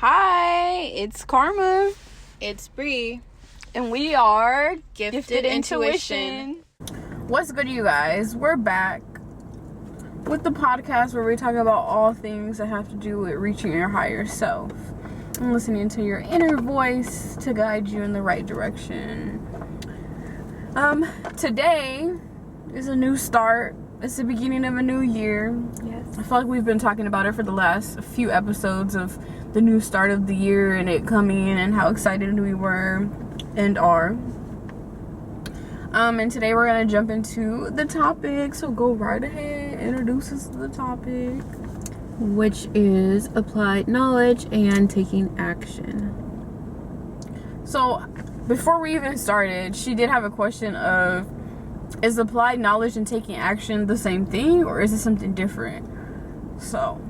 Hi, it's Karma, It's Bree. and we are Gifted Intuition. What's good, you guys? We're back with the podcast where we talk about all things that have to do with reaching your higher self and listening to your inner voice to guide you in the right direction. Today is a new start. It's the beginning of a new year. Yes. I feel like we've been talking about it for the last few episodes of the new start of the year and it coming and how excited we were and are. And today we're going to jump into the topic. So go right ahead, introduce us to the topic. Which is applied knowledge and taking action. So before we even started, she did have a question of, is applied knowledge and taking action the same thing, or is it something different? So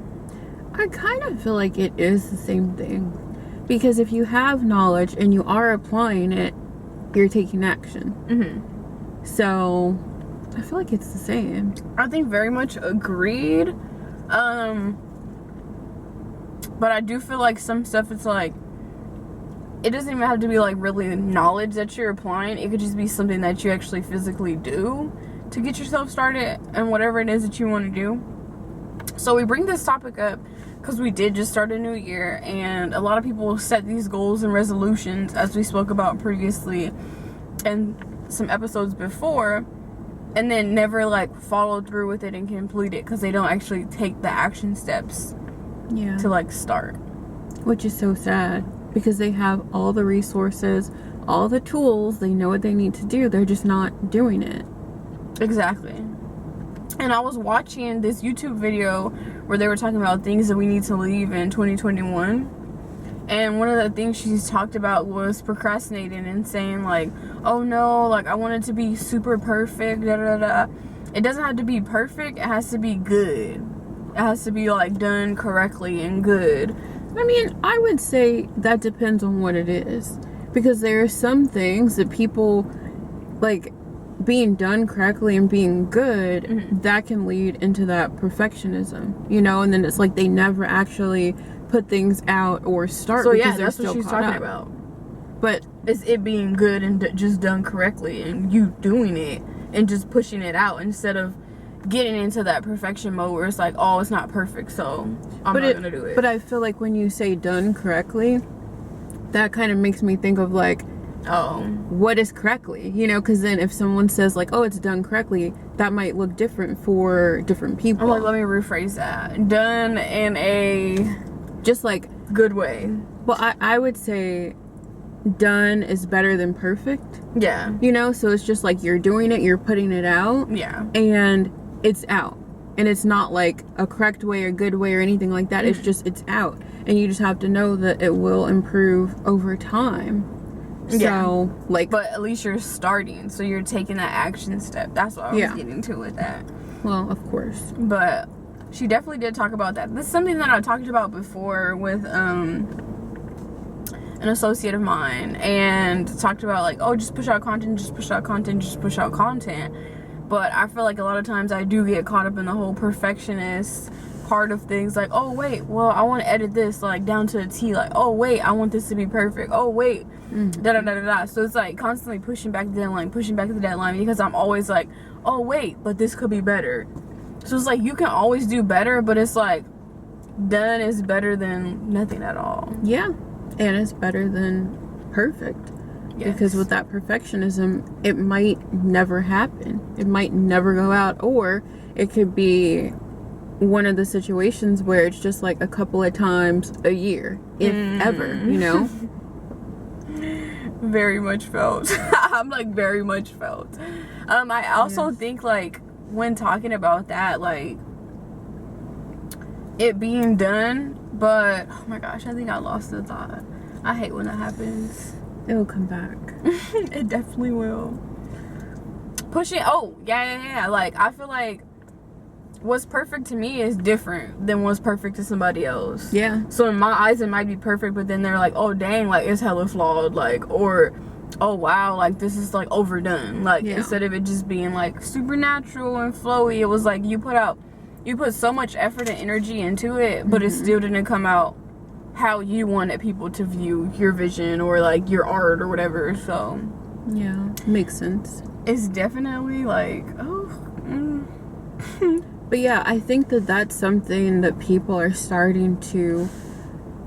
I kind of feel like it is the same thing. Because if you have knowledge and you are applying it, you're taking action. mm-hmm. So I feel like it's the same. I think very much agreed. But I do feel like some stuff, it's like, it doesn't even have to be like really knowledge that you're applying. It could just be something that you actually physically do to get yourself started and whatever it is that you want to do. So we bring this topic up because we did just start a new year, and a lot of people set these goals and resolutions, as we spoke about previously in some episodes before, and then never like follow through with it and complete it because they don't actually take the action steps to like start. Which is so sad. Because they have all the resources, all the tools, they know what they need to do, they're just not doing it. Exactly. And I was watching this YouTube video where they were talking about things that we need to leave in 2021. And one of the things she's talked about was procrastinating and saying like, oh no, like I want it to be super perfect, da da da. It doesn't have to be perfect, it has to be good. It has to be like done correctly and good. I mean, I would say that depends on what it is. Because there are some things that people, like, being done correctly and being good, mm-hmm. that can lead into that perfectionism, you know? And then it's like they never actually put things out or start so because yeah, they're that's still what she's caught talking up. about. But it's it being good and just done correctly and you doing it and just pushing it out instead of getting into that perfection mode where it's like, oh, it's not perfect, so I'm not gonna do it. But I feel like when you say done correctly, that kind of makes me think of like, oh, what is correctly? You know, because then if someone says like, oh, it's done correctly, that might look different for different people. I'm like, let me rephrase that. Done in a just like good way. Well, I would say done is better than perfect. Yeah. You know, so it's just like you're doing it, you're putting it out. Yeah. And it's out. And it's not like a correct way or good way or anything like that. Mm-hmm. It's just, it's out. And you just have to know that it will improve over time. Yeah. So, like... But at least you're starting. So you're taking that action step. That's what I was getting to with that. Well, of course. But she definitely did talk about that. This is something that I talked about before with an associate of mine. And talked about like, oh, just push out content, just push out content, just push out content. But I feel like a lot of times I do get caught up in the whole perfectionist part of things. Like, oh, wait, well, I want to edit this, like, down to a T. Like, oh, wait, I want this to be perfect. Oh, wait, da-da-da-da-da. So it's, like, constantly pushing back the deadline because I'm always like, oh, wait, but this could be better. So it's like, you can always do better, but it's like, done is better than nothing at all. Yeah. And it's better than perfect. Yes. Because with that perfectionism, it might never happen. It might never go out. Or it could be one of the situations where it's just like a couple of times a year, if ever, you know? Very much felt. I'm like very much felt. I also think like when talking about that, like it being done, but oh my gosh, I think I lost the thought. I hate when that happens. It'll come back. It definitely will. Pushing, oh, yeah. Like, I feel like what's perfect to me is different than what's perfect to somebody else. Yeah. So in my eyes, it might be perfect, but then they're like, oh, dang, like, it's hella flawed. Like, or, oh, wow, like, this is, like, overdone. Like, instead of it just being, like, supernatural and flowy, it was like you put so much effort and energy into it, but it still didn't come out how you wanted people to view your vision or like your art or whatever. So Yeah, makes sense. it's definitely like, oh, But yeah, I think that that's something that people are starting to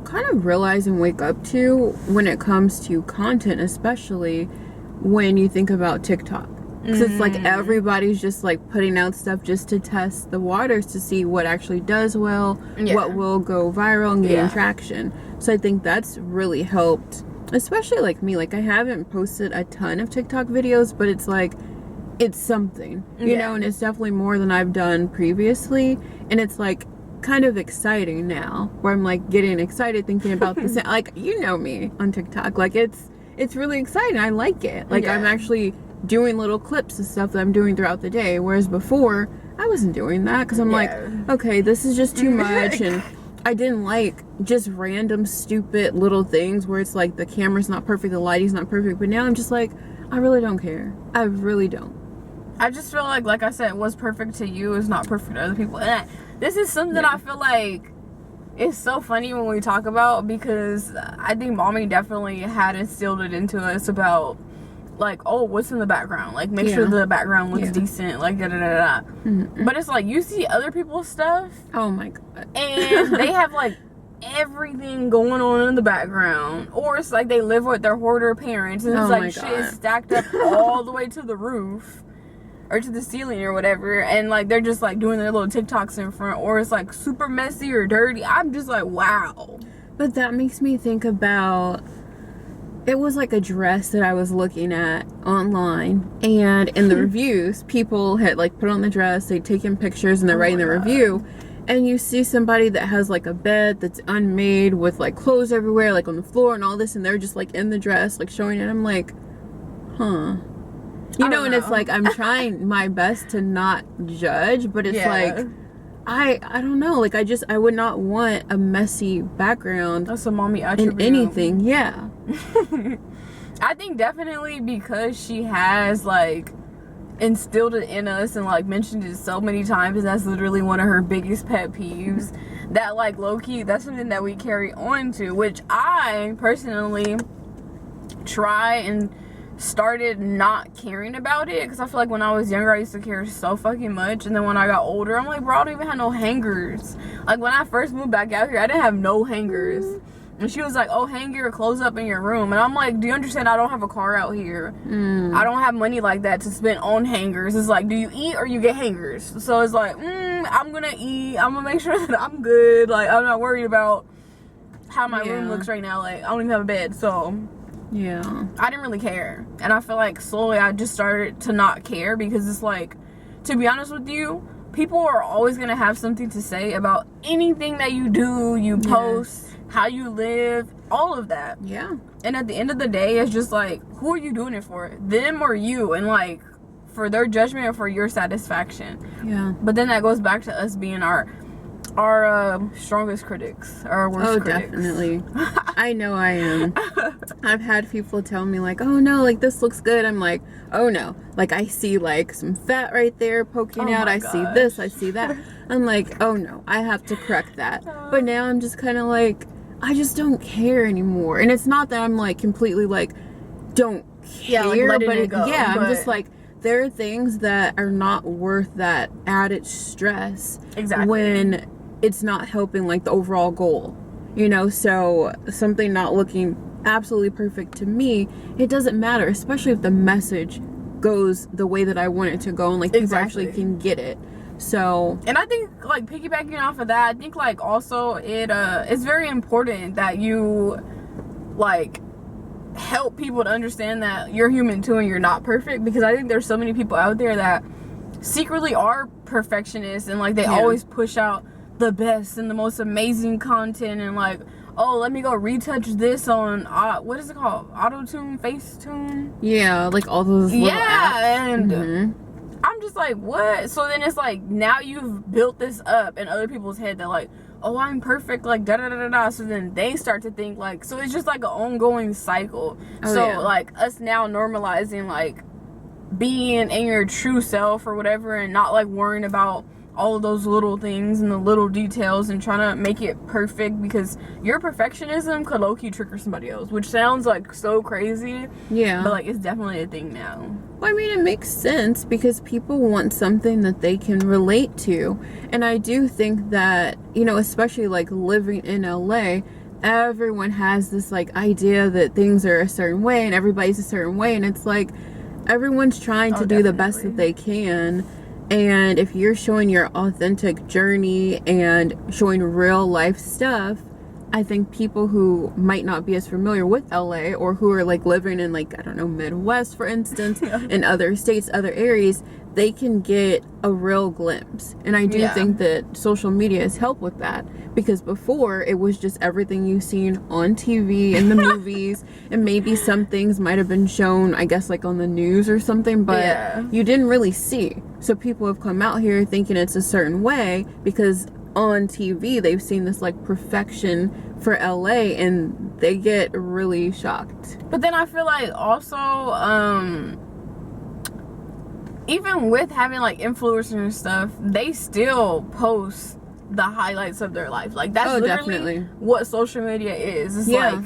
kind of realize and wake up to when it comes to content, especially when you think about TikTok. Because it's like everybody's just like putting out stuff just to test the waters to see what actually does well, Yeah. what will go viral and gain Yeah. traction. So I think that's really helped, especially like me. Like I haven't posted a ton of TikTok videos, but it's like, it's something, you Yeah. know, and it's definitely more than I've done previously. And it's like kind of exciting now where I'm like getting excited thinking about this. Like, you know me on TikTok, like it's really exciting. I like it. Like I'm Yeah. actually doing little clips of stuff that I'm doing throughout the day. Whereas before I wasn't doing that because I'm like, Yeah. okay, this is just too much. And I didn't like just random stupid little things where it's like the camera's not perfect, the lighting's not perfect. But now I'm just like, I really don't care. I really don't. I just feel like I said, what's perfect to you is not perfect to other people. And this is something that I feel like is so funny when we talk about, because I think mommy definitely had instilled it into us about like, oh, what's in the background? Like, make sure Yeah. the background looks Yeah. decent, like da da da da. Mhm. But it's like you see other people's stuff Oh my God. and they have like everything going on in the background, or it's like they live with their hoarder parents and it's Oh my like shit is God. stacked up all the way to the roof or to the ceiling or whatever, and like they're just like doing their little TikToks in front, or it's like super messy or dirty. I'm just like, wow. But that makes me think about, it was like a dress that I was looking at online, and in the reviews, people had like put on the dress, they'd taken pictures, and they're Oh writing my the God. review. And you see somebody that has like a bed that's unmade with like clothes everywhere, like on the floor and all this, and they're just like in the dress, like showing it. I'm like, huh. You I know, don't and it's know. like I'm trying my best to not judge, but it's Yeah. like I don't know, like I would not want a messy background That's a mommy in attribute. anything. Yeah. I think definitely because she has like instilled it in us and like mentioned it so many times, and that's literally one of her biggest pet peeves, that like low-key that's something that we carry on to, which I personally try and started not caring about it, because I feel like when I was younger I used to care so fucking much, and then when I got older I'm like, bro, I don't even have no hangers. Like when I first moved back out here I didn't have no hangers, and she was like, oh, hang your clothes up in your room, and I'm like, do you understand I don't have a car out here? I don't have money like that to spend on hangers. It's like, do you eat or you get hangers? So it's like, I'm gonna eat, I'm gonna make sure that I'm good, like I'm not worried about how my room Yeah. looks right now. Like I don't even have a bed, so Yeah. I didn't really care. And I feel like slowly I just started to not care, because it's like, to be honest with you, people are always going to have something to say about anything that you do, you post, how you live, all of that. Yeah. And at the end of the day, it's just like, who are you doing it for? Them or you? And like, for their judgment or for your satisfaction. Yeah. But then that goes back to us being our strongest critics, our worst Oh, critics. definitely. I know I am. I've had people tell me like, oh no, like this looks good. I'm like, oh no. Like I see like some fat right there poking Oh out. my I see gosh. this, I see that. I'm like, oh no, I have to correct that. But now I'm just kind of like, I just don't care anymore. And it's not that I'm like completely like, don't Yeah, like, care, letting but it go, yeah, I'm but- just like, there are things that are not worth that added stress Exactly. when it's not helping like the overall goal, you know. So something not looking absolutely perfect to me, it doesn't matter, especially if the message goes the way that I want it to go and like people Exactly. actually can get it. So And I think, like, piggybacking off of that, I think, like, also it's very important that you, like, help people to understand that you're human too and you're not perfect, because I think there's so many people out there that secretly are perfectionists, and like they Yeah. always push out the best and the most amazing content, and like, oh, let me go retouch this on what is it called, Auto-Tune, Facetune? yeah, like all those little Yeah, and Mhm. I'm just like, what? So then it's like, now you've built this up in other people's head that like, oh, I'm perfect, like da da da da da. So then they start to think like, so it's just like an ongoing cycle. Oh, So yeah. like us now normalizing like being in your true self or whatever, and not like worrying about all of those little things and the little details and trying to make it perfect, because your perfectionism could low-key trigger somebody else, which sounds like so crazy. Yeah. But like, it's definitely a thing now. Well, I mean, it makes sense because people want something that they can relate to. And I do think that, you know, especially like living in LA, everyone has this like idea that things are a certain way and everybody's a certain way. And it's like, everyone's trying to do the best that they can. And if you're showing your authentic journey and showing real life stuff, I think people who might not be as familiar with LA, or who are like living in like, I don't know, Midwest, for instance, in other states, other areas, they can get a real glimpse. And I do think that social media has helped with that, because before it was just everything you've seen on TV and the movies, and maybe some things might have been shown, I guess, like on the news or something, but you didn't really see. So people have come out here thinking it's a certain way because on TV they've seen this like perfection for LA, and they get really shocked. But then I feel like also even with having like influencers and stuff, they still post the highlights of their life. Like, that's literally what social media is. It's like,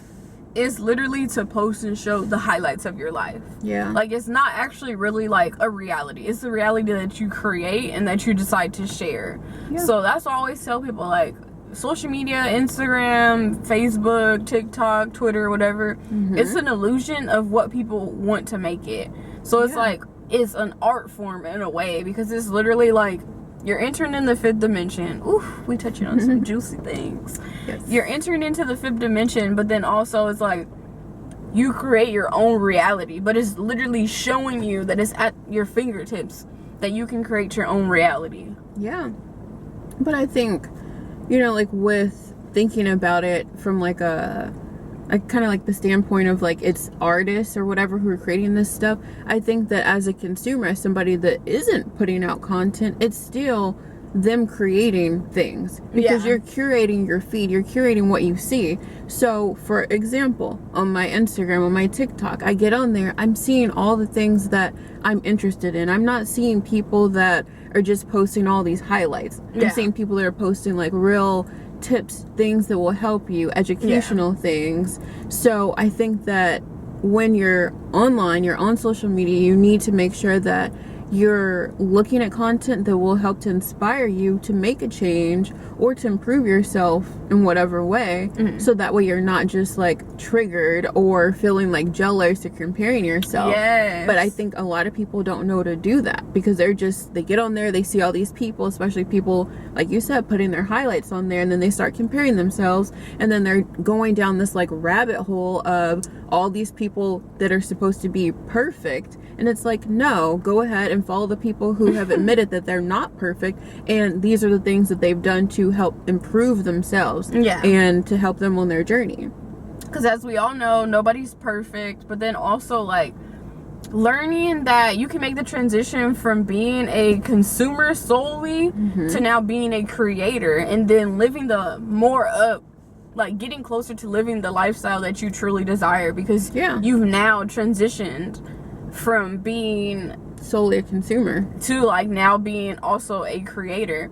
it's literally to post and show the highlights of your life. Yeah. Like, it's not actually really like a reality. It's the reality that you create and that you decide to share. Yeah. So that's why I always tell people, like, social media, Instagram, Facebook, TikTok, Twitter, whatever, it's an illusion of what people want to make it. So it's like, it's an art form in a way, because it's literally like you're entering in the fifth dimension. Oof, we touching on some juicy things. Yes. You're entering into the fifth dimension, but then also it's like you create your own reality, but it's literally showing you that it's at your fingertips, that you can create your own reality. Yeah. But I think, you know, like with thinking about it from like a kind of like the standpoint of like it's artists or whatever who are creating this stuff, I think that as a consumer, as somebody that isn't putting out content, it's still them creating things, because you're curating your feed, you're curating what you see. So for example, on my Instagram, on my TikTok, I get on there, I'm seeing all the things that I'm interested in. I'm not seeing people that are just posting all these highlights. I'm seeing people that are posting like real tips, things that will help you, educational things. So I think that when you're online, you're on social media, you need to make sure that you're looking at content that will help to inspire you to make a change or to improve yourself in whatever way, so that way you're not just like triggered or feeling like jealous or comparing yourself. But I think a lot of people don't know to do that, because they get on there, they see all these people, especially people like you said, putting their highlights on there, and then they start comparing themselves, and then they're going down this like rabbit hole of all these people that are supposed to be perfect. And it's like, no, go ahead and follow the people who have admitted that they're not perfect, and these are the things that they've done to help improve themselves and to help them on their journey. Because as we all know, nobody's perfect, but then also like learning that you can make the transition from being a consumer solely to now being a creator, and then living the more up, like getting closer to living the lifestyle that you truly desire, because you've now transitioned from being solely a consumer to like now being also a creator.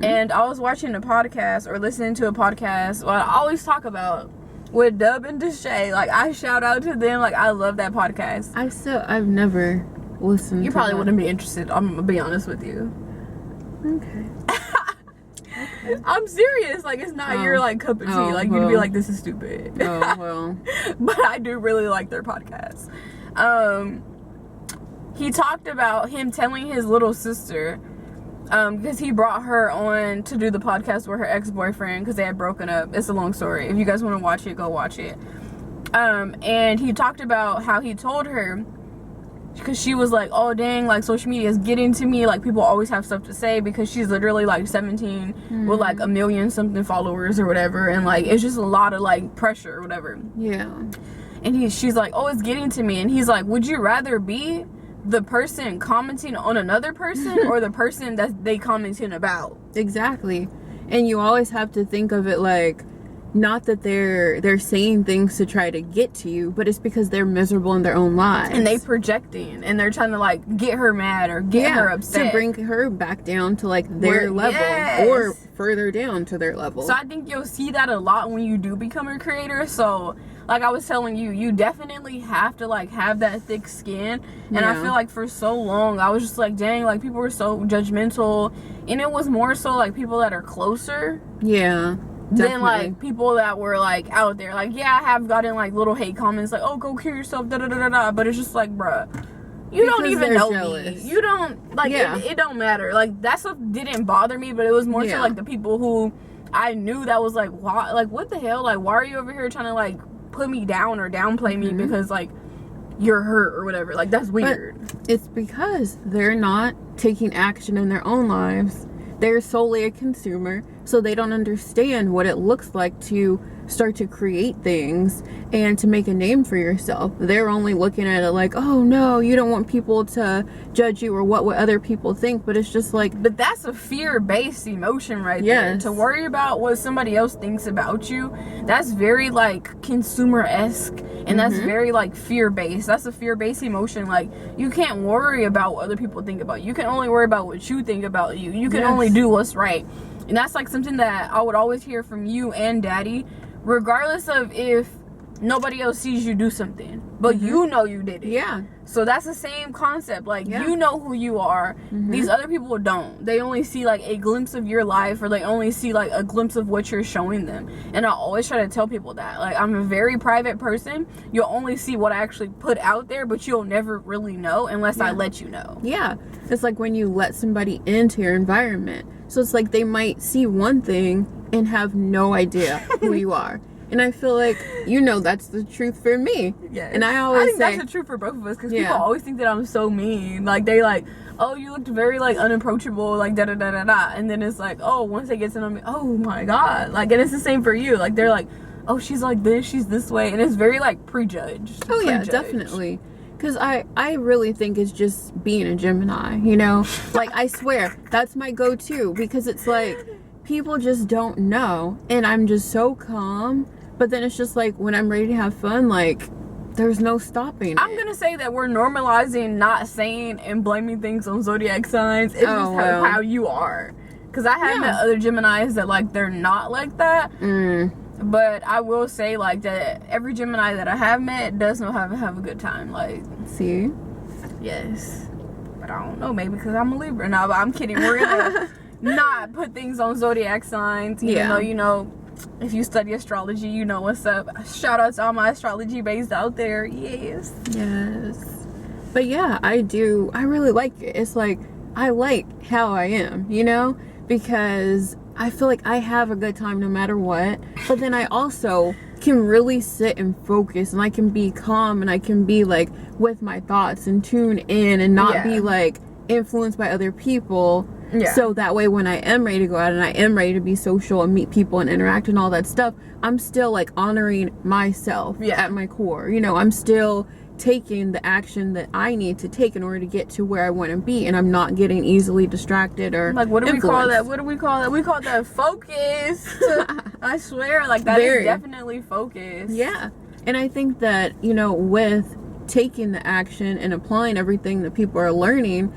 And I was watching a podcast or listening to a podcast, what I always talk about, with Dub and Deshae. Like, I shout out to them. Like, I love that podcast. I've never listened you to probably that. wouldn't be interested, I'm gonna be honest with you. Okay. I'm serious. Like, it's not your like cup of tea. Like, you'd be like, this is stupid. Oh well. But I do really like their podcast. He talked about him telling his little sister, because he brought her on to do the podcast with her ex-boyfriend, because they had broken up. It's a long story. If you guys want to watch it, go watch it. And he talked about how he told her, because she was like, oh dang, like social media is getting to me, like people always have stuff to say, because she's literally like 17 with like 1 million something followers or whatever, and like it's just a lot of like pressure or whatever. And she's like, oh, it's getting to me. And he's like, would you rather be the person commenting on another person or the person that they commenting about? Exactly. And you always have to think of it like, not that they're saying things to try to get to you, but it's because they're miserable in their own lives. And they projecting, and they're trying to like get her mad or get her upset to bring her back down to like their level or further down to their level. So I think you'll see that a lot when you do become a creator. So like I was telling you, you definitely have to like have that thick skin. And I feel like for so long I was just like, dang, like people were so judgmental, and it was more so like people that are closer. Yeah. Definitely. Than like people that were like out there. Like, yeah, I have gotten like little hate comments like, oh, go kill yourself, da da da da da. But it's just like, bruh, you don't even know me. You don't like it don't matter. Like that stuff didn't bother me, but it was more so like the people who I knew that was like, why, like what the hell? Like, why are you over here trying to like put me down or downplay me because like you're hurt or whatever? Like that's weird. But it's because they're not taking action in their own lives. They're solely a consumer, so they don't understand what it looks like to start to create things and to make a name for yourself. They're only looking at it like, oh no, you don't want people to judge you or what other people think, but it's just like... But that's a fear-based emotion right there. To worry about what somebody else thinks about you, that's very like consumer-esque, and that's very like fear-based. That's a fear-based emotion. Like, you can't worry about what other people think about you. You can only worry about what you think about you. You can only do what's right. And that's like something that I would always hear from you and Daddy, regardless of if nobody else sees you do something, but you know you did it. Yeah. So that's the same concept. Like, you know who you are. These other people don't. They only see like a glimpse of your life, or they only see like a glimpse of what you're showing them. And I always try to tell people that, like, I'm a very private person. You'll only see what I actually put out there, but you'll never really know unless I let you know. Yeah. It's like when you let somebody into your environment. So it's like they might see one thing and have no idea who you are. And I feel like, you know, that's the truth for me. Yes. And I always think that's the truth for both of us, because people always think that I'm so mean. Like, they like, oh, you looked very like unapproachable, like da da da da da. And then it's like, oh, once they get to know me, oh my god. Like, and it's the same for you. Like, they're like, oh, she's like this, she's this way. And it's very like prejudged. Oh yeah, definitely. Because I really think it's just being a Gemini, you know? Like, I swear, that's my go-to. Because it's like, people just don't know. And I'm just so calm. But then it's just like, when I'm ready to have fun, like, there's no stopping it. I'm going to say that we're normalizing not saying and blaming things on zodiac signs. It's just how you are. Because I have met other Geminis that, like, they're not like that. But I will say, like, that every Gemini that I have met does know how to have a good time. Like, see? Yes. But I don't know, maybe because I'm a Libra. No, but I'm kidding. We're going to not put things on zodiac signs. Even though, you know, if you study astrology, you know what's up. Shout out to all my astrology babes out there. Yes. But yeah, I really like it. It's like, I like how I am, you know? Because I feel like I have a good time no matter what. But then I also can really sit and focus, and I can be calm, and I can be like with my thoughts and tune in and not be like influenced by other people. So that way when I am ready to go out and I am ready to be social and meet people and interact and all that stuff, I'm still like honoring myself at my core. You know, I'm still taking the action that I need to take in order to get to where I want to be, and I'm not getting easily distracted or like, what do we call that? What do we call that? We call that focus. I swear, like, that is definitely focus. Yeah. And I think that, you know, with taking the action and applying everything that people are learning,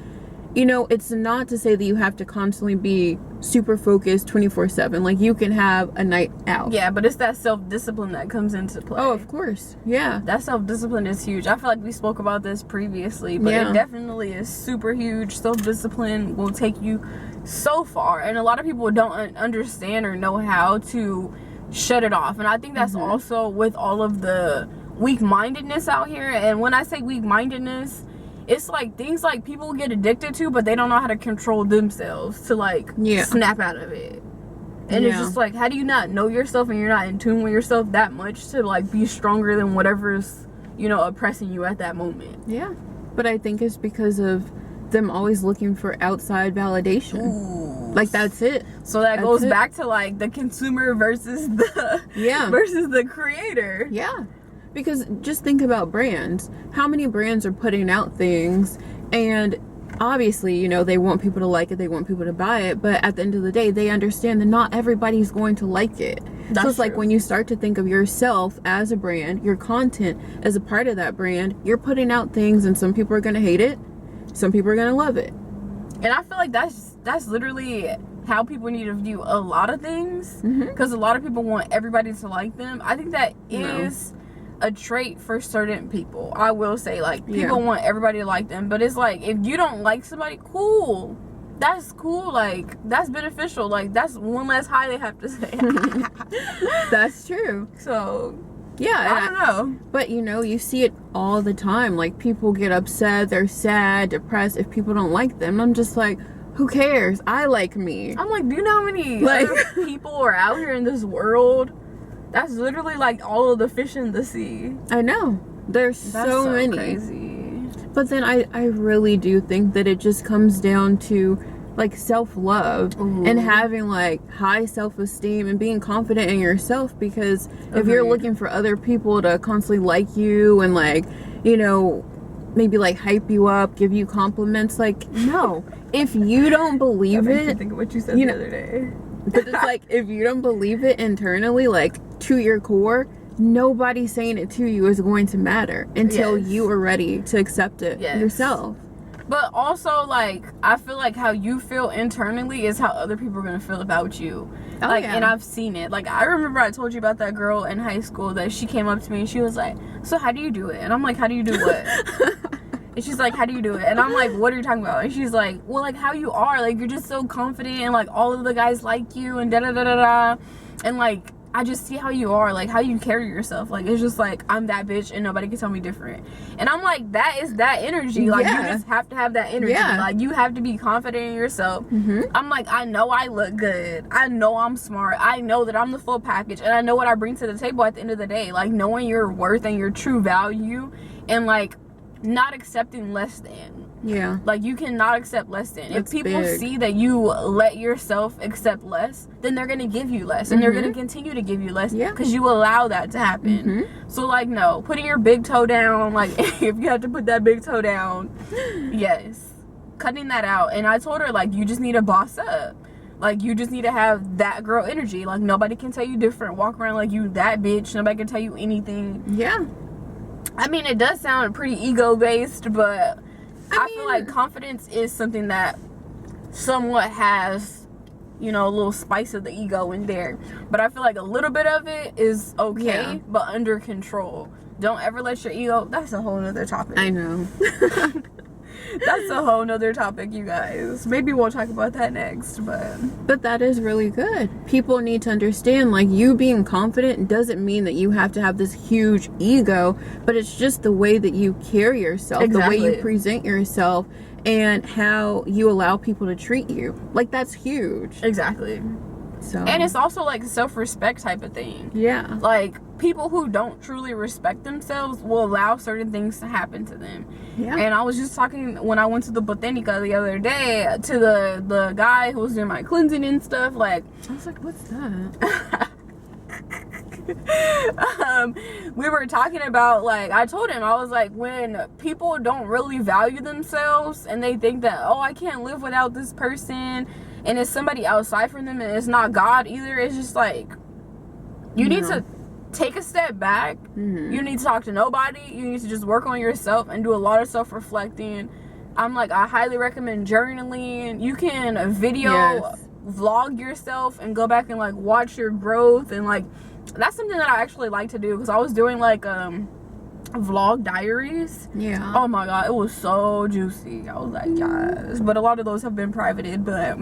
you know, it's not to say that you have to constantly be super focused 24/7. Like, you can have a night out. Yeah, but it's that self-discipline that comes into play. Oh, of course. Yeah. That self-discipline is huge. I feel like we spoke about this previously, but it definitely is super huge. Self-discipline will take you so far, and a lot of people don't understand or know how to shut it off. And I think that's also with all of the weak-mindedness out here. And when I say weak-mindedness, it's like things like people get addicted to, but they don't know how to control themselves to like snap out of it. And it's just like, how do you not know yourself and you're not in tune with yourself that much to like be stronger than whatever's, you know, oppressing you at that moment? Yeah. But I think it's because of them always looking for outside validation. Ooh. Like, that's it. So that goes back to like the consumer versus the versus the creator. Yeah. Because just think about brands. How many brands are putting out things and obviously, you know, they want people to like it, they want people to buy it, but at the end of the day, they understand that not everybody's going to like it. So it's like when you start to think of yourself as a brand, your content as a part of that brand, you're putting out things and some people are going to hate it, some people are going to love it. And I feel like that's literally how people need to view a lot of things, because a lot of people want everybody to like them. I think that is a trait for certain people. I will say, like, people want everybody to like them, but it's like, if you don't like somebody, cool, that's cool, like, that's beneficial, like, that's one less high they have to say. That's true. So yeah, I don't know, but you know, you see it all the time. Like, people get upset, they're sad, depressed if people don't like them. I'm just like, who cares? I like me. I'm like, do you know how many like other people are out here in this world? That's literally like all of the fish in the sea. I know. There's so many. Crazy. But then I really do think that it just comes down to like self-love and having like high self-esteem and being confident in yourself, because if you're looking for other people to constantly like you and, like, you know, maybe like hype you up, give you compliments, like, no. If you don't believe it, think of what you said the other day. but it's like, if you don't believe it internally, like to your core, nobody saying it to you is going to matter until you are ready to accept it yourself. But also, like, I feel like how you feel internally is how other people are gonna feel about you. And I've seen it. Like, I remember I told you about that girl in high school that she came up to me and she was like, so how do you do it? And I'm like, how do you do what? And she's like, how do you do it? And I'm like, what are you talking about? And she's like, well, like, how you are. Like, you're just so confident and, like, all of the guys like you and da-da-da-da-da. And, like, I just see how you are. Like, how you carry yourself. Like, it's just, like, I'm that bitch and nobody can tell me different. And I'm like, that is that energy. Like, you just have to have that energy. Like, you have to be confident in yourself. I'm like, I know I look good. I know I'm smart. I know that I'm the full package. And I know what I bring to the table at the end of the day. Like, knowing your worth and your true value. And, like, not accepting less than. Like, you cannot accept less than. That's if people big. see that you let yourself accept less, then they're gonna give you less, and they're gonna continue to give you less because you allow that to happen. So, like, no, putting your big toe down, like, if you have to put that big toe down, yes, cutting that out. And I told her, like, you just need to boss up. Like, you just need to have that girl energy. Like, nobody can tell you different. Walk around like you that bitch. Nobody can tell you anything. I mean, it does sound pretty ego-based, but I feel like confidence is something that somewhat has, you know, a little spice of the ego in there. But I feel like a little bit of it is okay, but under control. Don't ever let your ego... That's a whole nother topic. I know. That's a whole nother topic, you guys. Maybe we'll talk about that next, but that is really good. People need to understand, like, you being confident doesn't mean that you have to have this huge ego, but it's just the way that you carry yourself, the way you present yourself, and how you allow people to treat you. Like, that's huge. So, and it's also like a self-respect type of thing. Like, people who don't truly respect themselves will allow certain things to happen to them. And I was just talking when I went to the Botanica the other day to the guy who was doing my cleansing and stuff. Like, I was like, what's that? We were talking about, like, I told him, I was like, when people don't really value themselves and they think that, oh, I can't live without this person, and it's somebody outside from them, and it's not God either, it's just like, you need to take a step back. You need to talk to nobody. You need to just work on yourself and do a lot of self-reflecting. I'm like, I highly recommend journaling. You can vlog yourself and go back and, like, watch your growth, and, like, that's something that I actually like to do, because I was doing, like, vlog diaries. Oh my god, it was so juicy. I was like, yes. But a lot of those have been privated, but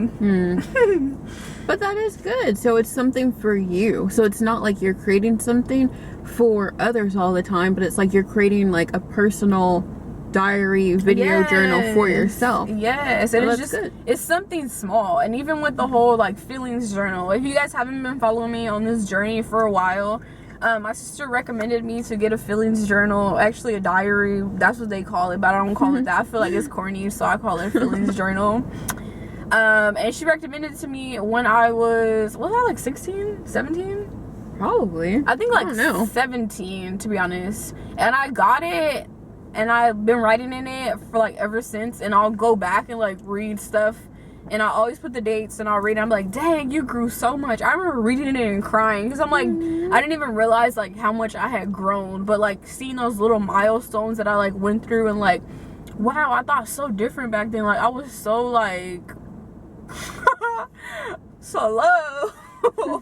but that is good. So it's something for you. So it's not like you're creating something for others all the time, but it's like you're creating, like, a personal diary video journal for yourself. And it's just good. It's something small. And even with the whole, like, feelings journal, if you guys haven't been following me on this journey for a while, my sister recommended me to get a feelings journal, actually a diary, that's what they call it, but I don't call it that. I feel like it's corny, so I call it a feelings journal. And she recommended it to me when I was like 16, 17? Probably. I think, like, 17, to be honest. And I got it and I've been writing in it for like ever since, and I'll go back and like read stuff, and I always put the dates and I'll read it. I'm like, dang, you grew so much. I remember reading it and crying because I'm like, I didn't even realize like how much I had grown, but like seeing those little milestones that I like went through, and like, wow, I thought so different back then. Like I was so like so low.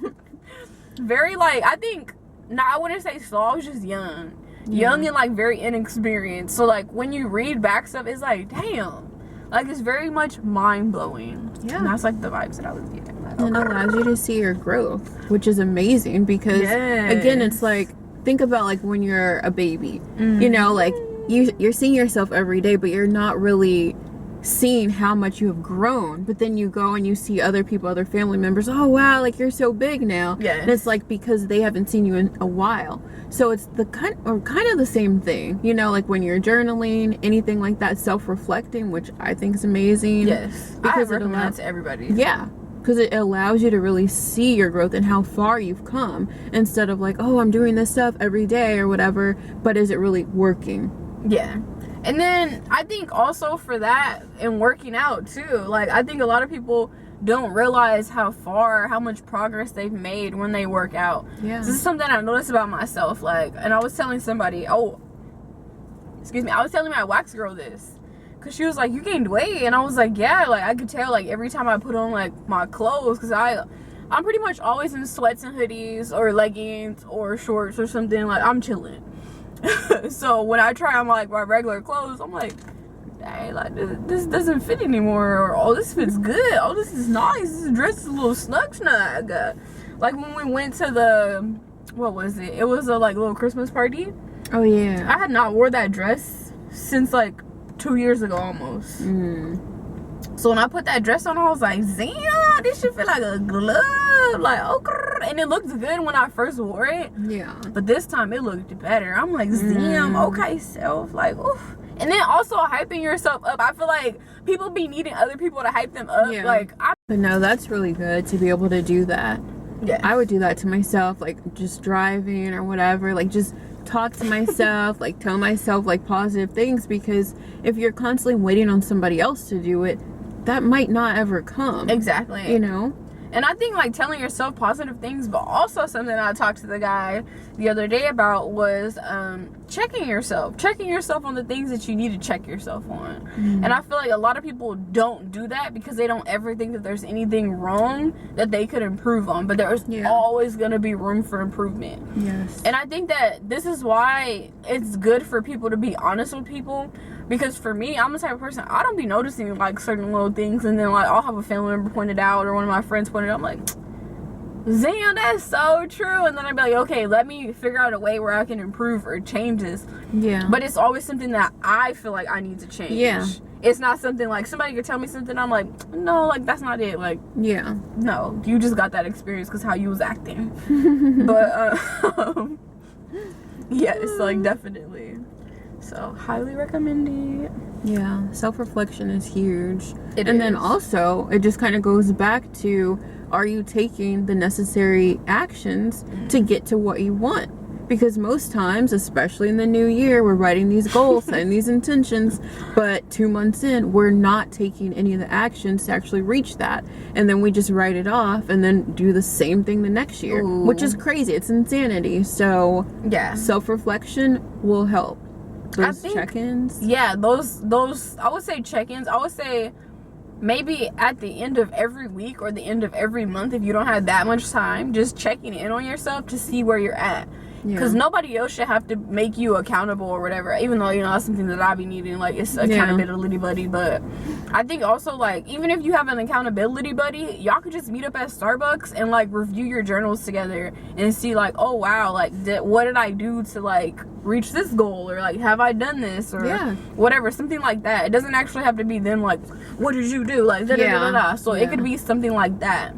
Very like, I think, no, I wouldn't say slow, I was just young. Young and like very inexperienced. So like when you read back stuff, it's like, damn. Like it's very much mind blowing. Yeah. And that's like the vibes that I was getting. Like, And it allows you to see your growth, which is amazing because again, it's like, think about like when you're a baby, you know, like you're seeing yourself every day, but you're not really seeing how much you have grown. But then you go and you see other people, other family members, oh wow, like you're so big now. And it's like because they haven't seen you in a while. So it's the kind of the same thing, you know, like when you're journaling, anything like that, self-reflecting, which I think is amazing. Because I recommend that to everybody. Because it allows you to really see your growth and how far you've come, instead of like, oh, I'm doing this stuff every day or whatever, but is it really working? And then I think also for that, and working out too, like I think a lot of people don't realize how much progress they've made when they work out. This is something I noticed about myself, like, and I was telling somebody, I was telling my wax girl this, because she was like, you gained weight, and I was like, yeah, like I could tell, like every time I put on like my clothes, because I'm pretty much always in sweats and hoodies or leggings or shorts or something, like I'm chilling. So when I try on like my regular clothes, I'm like, dang, like this doesn't fit anymore, or oh, this fits good, oh, this is nice, this dress is a little snug. Like when we went to the, what was it? It was a like little Christmas party. Oh yeah. I had not wore that dress since like 2 years ago almost. So when I put that dress on, I was like, damn, this shit feel like a glove, like, okay. And it looked good when I first wore it. But this time it looked better. I'm like, damn, okay, self, like, oof. And then also hyping yourself up. I feel like people be needing other people to hype them up. But no, that's really good to be able to do that. I would do that to myself, like just driving or whatever, like just talk to myself, like tell myself like positive things, because if you're constantly waiting on somebody else to do it, that might not ever come. Exactly. You know? And I think like telling yourself positive things, but also something I talked to the guy the other day about was checking yourself on the things that you need to check yourself on. And I feel like a lot of people don't do that because they don't ever think that there's anything wrong that they could improve on, but there's always going to be room for improvement. And I think that this is why it's good for people to be honest with people, because for me, I'm the type of person, I don't be noticing like certain little things, and then like I'll have a family member point it out or one of my friends point it out. I'm like, damn, that's so true. And then I'd be like, okay, let me figure out a way where I can improve or change this. But it's always something that I feel like I need to change. It's not something like somebody could tell me something, I'm like, no, like that's not it. Like, no, you just got that experience because how you was acting. But yes, like definitely. So highly recommend it. Self-reflection is huge. Then also it just kind of goes back to, are you taking the necessary actions to get to what you want? Because most times, especially in the new year, we're writing these goals and these intentions, but 2 months in, we're not taking any of the actions to actually reach that. And then we just write it off and then do the same thing the next year, which is crazy. It's insanity. So self-reflection will help. Those check-ins. Those I would say check-ins. I would say maybe at the end of every week or the end of every month, if you don't have that much time, just checking in on yourself to see where you're at. Because nobody else should have to make you accountable or whatever, even though, you know, that's something that I be needing, like, it's accountability buddy. But I think also, like, even if you have an accountability buddy, y'all could just meet up at Starbucks and like review your journals together and see like, oh wow, like what did I do to like reach this goal, or like have I done this, or whatever, something like that. It doesn't actually have to be them like, what did you do, like da da da da. So it could be something like that.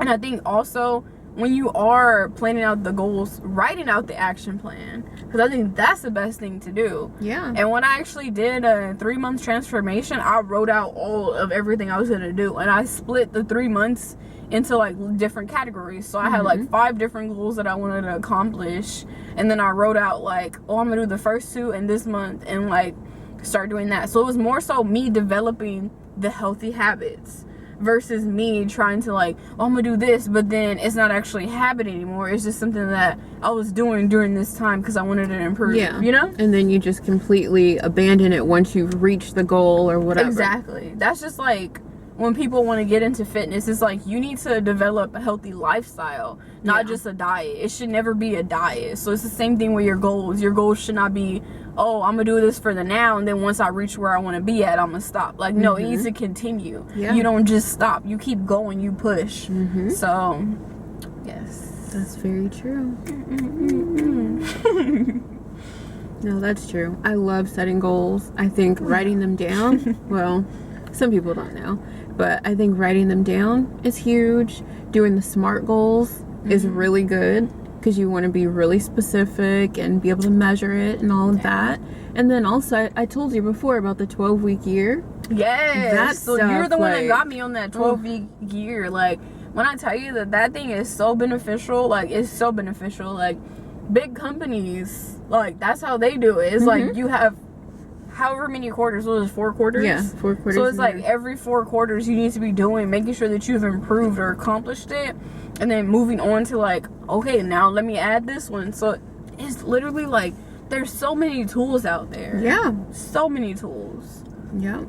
And I think also when you are planning out the goals, writing out the action plan, because I think that's the best thing to do. Yeah. And when I actually did a 3-month transformation, I wrote out all of everything I was going to do, and I split the 3 months into like different categories. So I had like 5 different goals that I wanted to accomplish, and then I wrote out like, oh, I'm gonna do the first 2 in this month, and like start doing that. So it was more so me developing the healthy habits versus me trying to like, oh, I'm gonna do this, but then it's not actually a habit anymore. It's just something that I was doing during this time because I wanted to improve. Yeah. You know? And then you just completely abandon it once you've reached the goal or whatever. Exactly. That's just like when people want to get into fitness, it's like you need to develop a healthy lifestyle, not just a diet. It should never be a diet. So it's the same thing with your goals. Your goals should not be, oh, I'm gonna do this for the now, and then once I reach where I want to be at, I'm gonna stop. Like, no, it needs to continue. Yeah. You don't just stop. You keep going. You push. So, yes. That's very true. No, that's true. I love setting goals. I think writing them down, well, some people don't know, but I think writing them down is huge. Doing the SMART goals is really good because you want to be really specific and be able to measure it and all of that. And then also, I told you before about the 12-week year. Yes. That So stuff, you're the one that like- got me on that 12-week year. Like, when I tell you that thing is so beneficial, like, it's so beneficial. Like, big companies, like, that's how they do it. It's like you have however many quarters. What was it, 4 quarters? Yeah, 4 quarters. So it's a like year. every 4 quarters you need to be making sure that you've improved or accomplished it, and then moving on to like, okay, now let me add this one. So it's literally like there's so many tools out there. Yeah. So many tools. Yeah.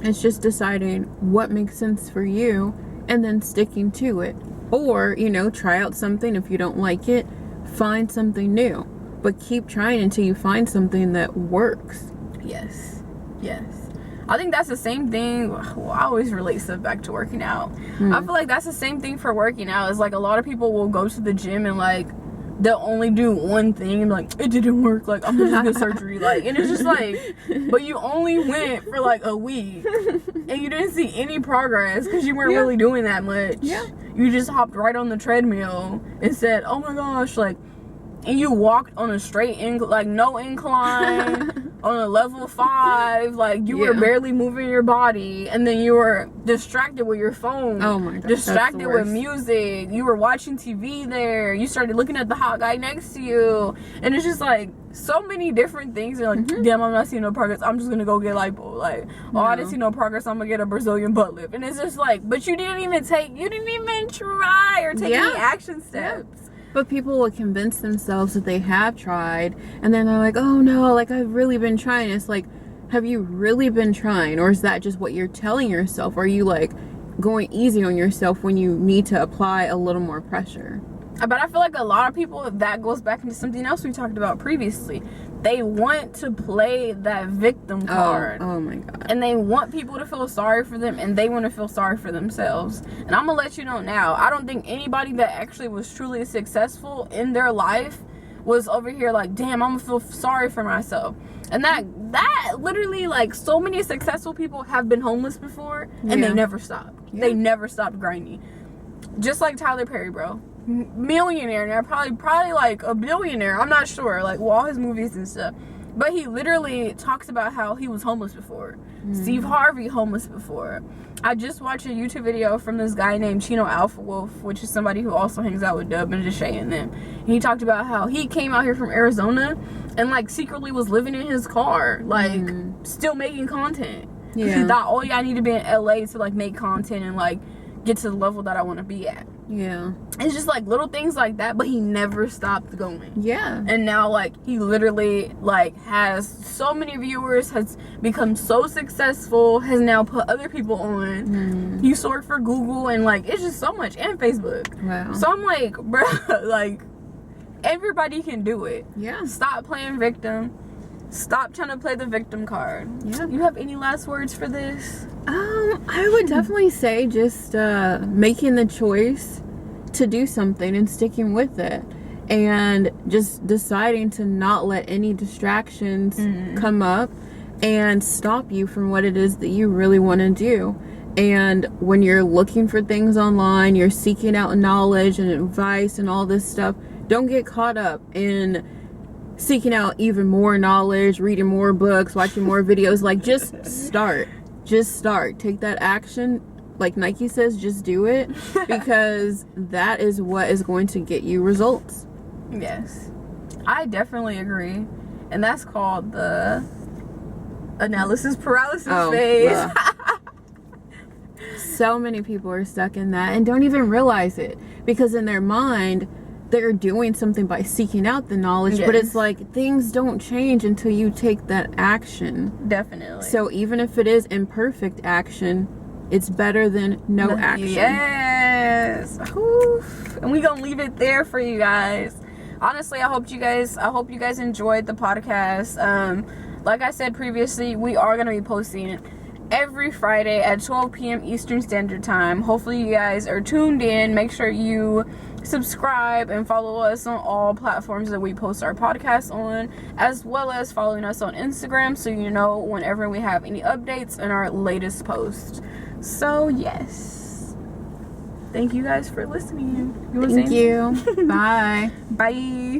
It's just deciding what makes sense for you and then sticking to it. Or, try out something. If you don't like it, find something new. But keep trying until you find something that works. Yes. I think that's the same thing. Well, I always relate stuff back to working out. I feel like that's the same thing for working out. It's like a lot of people will go to the gym and like they'll only do one thing and like, it didn't work, like I'm gonna get surgery, like, and it's just like, but you only went for like a week and you didn't see any progress because you weren't really doing that much. You just hopped right on the treadmill and said, oh my gosh, like, and you walked on a straight like no incline on a level 5, like you were barely moving your body, and then you were distracted with your phone. Oh my god, distracted with music. You were watching TV there. You started looking at the hot guy next to you, and it's just like so many different things. And like, damn, I'm not seeing no progress. I'm just gonna go get lipo. Like, I didn't see no progress. I'm gonna get a Brazilian butt lift. And it's just like, but you didn't even try or take any action steps. But people will convince themselves that they have tried, and then they're like, oh no, like I've really been trying. It's like, have you really been trying? Or is that just what you're telling yourself? Are you like going easy on yourself when you need to apply a little more pressure? But I feel like a lot of people, that goes back into something else we talked about previously. They want to play that victim card. Oh my god. And they want people to feel sorry for them, and they want to feel sorry for themselves. And I'm gonna let you know now, I don't think anybody that actually was truly successful in their life was over here like, damn, I'm gonna feel sorry for myself. And that literally, like, so many successful people have been homeless before, and they never stopped. They never stopped grinding. Just like Tyler Perry, bro. Millionaire now, probably like a billionaire, I'm not sure, like, with all his movies and stuff, but he literally talks about how he was homeless before. Steve Harvey homeless before. I just watched a YouTube video from this guy named Chino Alpha Wolf, which is somebody who also hangs out with Dub and Deshae and them, and he talked about how he came out here from Arizona and like secretly was living in his car, like still making content, because he thought, oh yeah, I need to be in LA to like make content and like get to the level that I want to be at. Yeah. It's just like little things like that, but he never stopped going. Yeah. And now like he literally like has so many viewers, has become so successful, has now put other people on. He used to work for Google, and like it's just so much, and Facebook. Wow. So I'm like, bro, like everybody can do it. Yeah. Stop playing victim. Stop trying to play the victim card. Yeah. You have any last words for this? I would definitely say just making the choice to do something and sticking with it, and just deciding to not let any distractions come up and stop you from what it is that you really want to do. And when you're looking for things online, you're seeking out knowledge and advice and all this stuff, don't get caught up in seeking out even more knowledge, reading more books, watching more videos. Like, just start. Just start. Take that action. Like Nike says, just do it, because that is what is going to get you results. Yes, I definitely agree. And that's called the analysis paralysis phase. So many people are stuck in that and don't even realize it, because in their mind they're doing something by seeking out the knowledge. Yes. But it's like, things don't change until you take that action. Definitely. So even if it is imperfect action, it's better than no action. Yes. Oof. And we gonna leave it there for you guys. Honestly, I hope you guys enjoyed the podcast. Like I said previously, we are gonna be posting every Friday at 12 p.m. Eastern Standard Time. Hopefully you guys are tuned in. Make sure you subscribe and follow us on all platforms that we post our podcast on, as well as following us on Instagram so you know whenever we have any updates in our latest post. So yes, thank you guys for listening. Thank you. Bye. Bye.